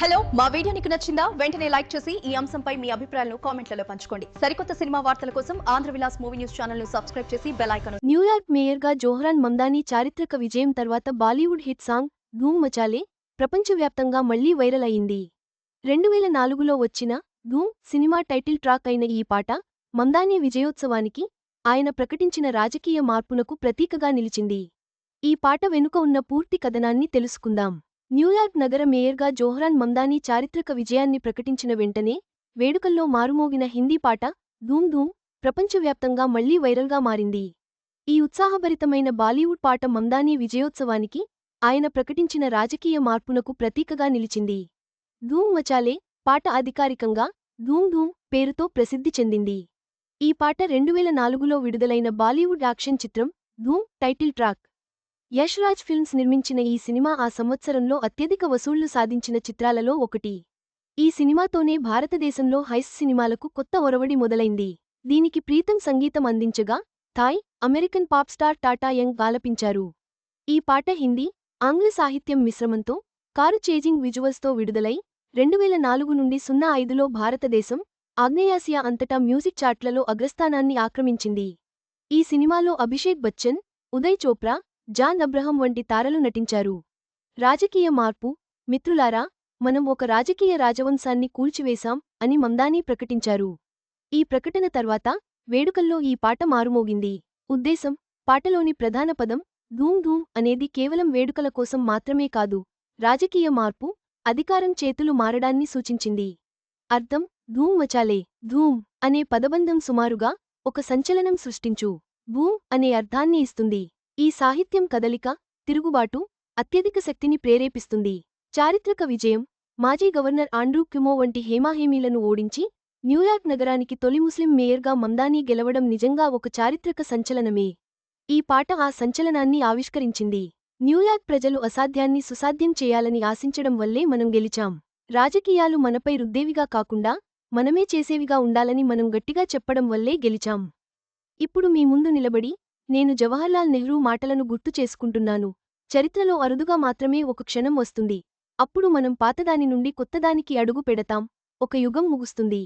Hello మా video నీకు నచ్చిందా వెంటనే లైక్ చేసి ఈ అంశంపై మీ అభిప్రాయాలను కామెంట్లలో పంచుకోండి. సరికొత్త సినిమా వార్తల కోసం Andhra Vilas movie news channel ను సబ్స్క్రైబ్ చేసి బెల్ ఐకాన్. న్యూయార్క్ మేయర్గా జోహ్రాన్ మమ్దానీ చారిత్రక విజయం తర్వాత బాలీవుడ్ హిట్ సాంగ్ ధూమ్ మచాలే ప్రపంచవ్యాప్తంగా మళ్లీ వైరల్ అయింది. 2004లో వచ్చిన ధూమ్ సినిమా టైటిల్ ట్రాక్ అయిన ఈ పాట మమ్దానీ విజయోత్సవానికి ఆయన ప్రకటించిన రాజకీయ మార్పునకు ప్రతీకగా నిలిచింది. ఈ పాట వెనుక ఉన్న పూర్తి కథనాన్ని తెలుసుకుందాం. న్యూయార్క్ నగర మేయర్గా జోహ్రాన్ మమ్దానీ చారిత్రక విజయాన్ని ప్రకటించిన వెంటనే వేడుకల్లో మారుమోగిన హిందీ పాట ధూమ్ ధూమ్ ప్రపంచవ్యాప్తంగా మళ్లీ వైరల్గా మారింది. ఈ ఉత్సాహభరితమైన బాలీవుడ్ పాట మమ్దానీ విజయోత్సవానికి ఆయన ప్రకటించిన రాజకీయ మార్పునకు ప్రతీకగా నిలిచింది. ధూమ్ మచాలే పాట అధికారికంగా ధూమ్ ధూమ్ పేరుతో ప్రసిద్ధి చెందింది. ఈ పాట 2004లో విడుదలైన బాలీవుడ్ యాక్షన్ చిత్రం ధూమ్ title track. Yash Raj films నిర్మించిన ఈ సినిమా ఆ సంవత్సరంలో అత్యధిక వసూళ్లు సాధించిన చిత్రాలలో ఒకటి. ఈ సినిమాతోనే భారతదేశంలో హైస్ సినిమాలకు కొత్త ఒరవడి మొదలైంది. దీనికి ప్రీతం సంగీతం అందించగా Thai, American pop star Tata Young ఆలపించారు. ఈ పాట హిందీ, ఆంగ్ల సాహిత్యం మిశ్రమంతో కారు చేజింగ్ విజువల్స్తో విడుదలై 2004 నుండి 05లో భారతదేశం, ఆగ్నేయాసియా అంతటా మ్యూజిక్ చార్ట్లలో అగ్రస్థానాన్ని ఆక్రమించింది. ఈ సినిమాలో అభిషేక్ బచ్చన్, ఉదయ్ చోప్రా, జాన్ అబ్రహం వంటి తారలు నటించారు. రాజకీయ మార్పు. మిత్రులారా, మనం ఒక రాజకీయ రాజవంశాన్ని కూల్చివేశాం అని మమ్దానీ ప్రకటించారు. ఈ ప్రకటన తర్వాత వేడుకల్లో ఈ పాట మారుమోగింది. ఉద్దేశం: పాటలోని ప్రధాన పదం ధూమ్ ధూమ్ అనేది కేవలం వేడుకల కోసం మాత్రమే కాదు, రాజకీయ మార్పు, అధికారం చేతులు మారడాన్ని సూచించింది. అర్థం: ధూమ్ మచాలే. ధూమ్ అనే పదబంధం సుమారుగా ఒక సంచలనం సృష్టించు, బూమ్ అనే అర్థాన్ని ఇస్తుంది. ఈ సాహిత్యం కదలిక, తిరుగుబాటు, అత్యధిక శక్తిని ప్రేరేపిస్తుంది. చారిత్రక విజయం. మాజీ గవర్నర్ ఆండ్రూ క్యుమో వంటి హేమాహేమీలను ఓడించి న్యూయార్క్ నగరానికి తొలి ముస్లిం మేయర్గా మమ్దానీ గెలవడం నిజంగా ఒక చారిత్రక సంచలనమే. ఈ పాట ఆ సంచలనాన్ని ఆవిష్కరించింది. న్యూయార్క్ ప్రజలు అసాధ్యాన్ని సుసాధ్యం చేయాలని ఆశించడం వల్లే మనం గెలిచాం. రాజకీయాలు మనపై రుద్దేవిగా కాకుండా మనమే చేసేవిగా ఉండాలని మనం గట్టిగా చెప్పడం వల్లే గెలిచాం. ఇప్పుడు మీ ముందు నిలబడి నేను జవహర్లాల్ నెహ్రూ మాటలను గుర్తు చేసుకుంటున్నాను. చరిత్రలో అరుదుగా మాత్రమే ఒక క్షణం వస్తుంది. అప్పుడు మనం పాతదాని నుండి కొత్తదానికి అడుగు పెడతాం. ఒక యుగం ముగుస్తుంది.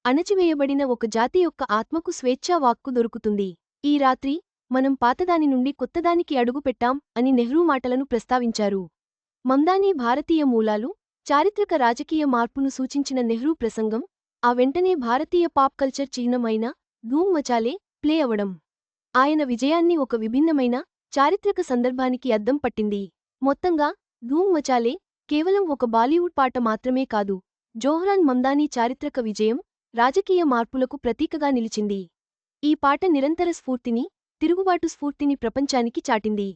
అణచివేయబడిన ఒక జాతి యొక్క ఆత్మకు స్వేచ్ఛా వాక్కు దొరుకుతుంది. ఈ రాత్రి మనం పాతదాని నుండి కొత్తదానికి అడుగు పెట్టాం అని నెహ్రూ మాటలను ప్రస్తావించారు. మమ్దానీ భారతీయ మూలాలు, చారిత్రక రాజకీయ మార్పును సూచించిన నెహ్రూ ప్రసంగం, ఆ వెంటనే భారతీయ పాప్ కల్చర్ చిహ్నం అయిన ధూమ్ మచాలే ప్లే అవడం ఆయన విజయాన్ని ఒక విభిన్నమైన, చారిత్రక సందర్భానికి అద్దం పట్టింది. మొత్తంగా ధూమ్ మచాలే కేవలం ఒక బాలీవుడ్ పాట మాత్రమే కాదు, జోహ్రాన్ మమ్దానీ చారిత్రక విజయం, రాజకీయ మార్పులకు ప్రతీకగా నిలిచింది. ఈ పాట నిరంతర స్ఫూర్తిని, తిరుగుబాటు స్ఫూర్తిని ప్రపంచానికి చాటింది.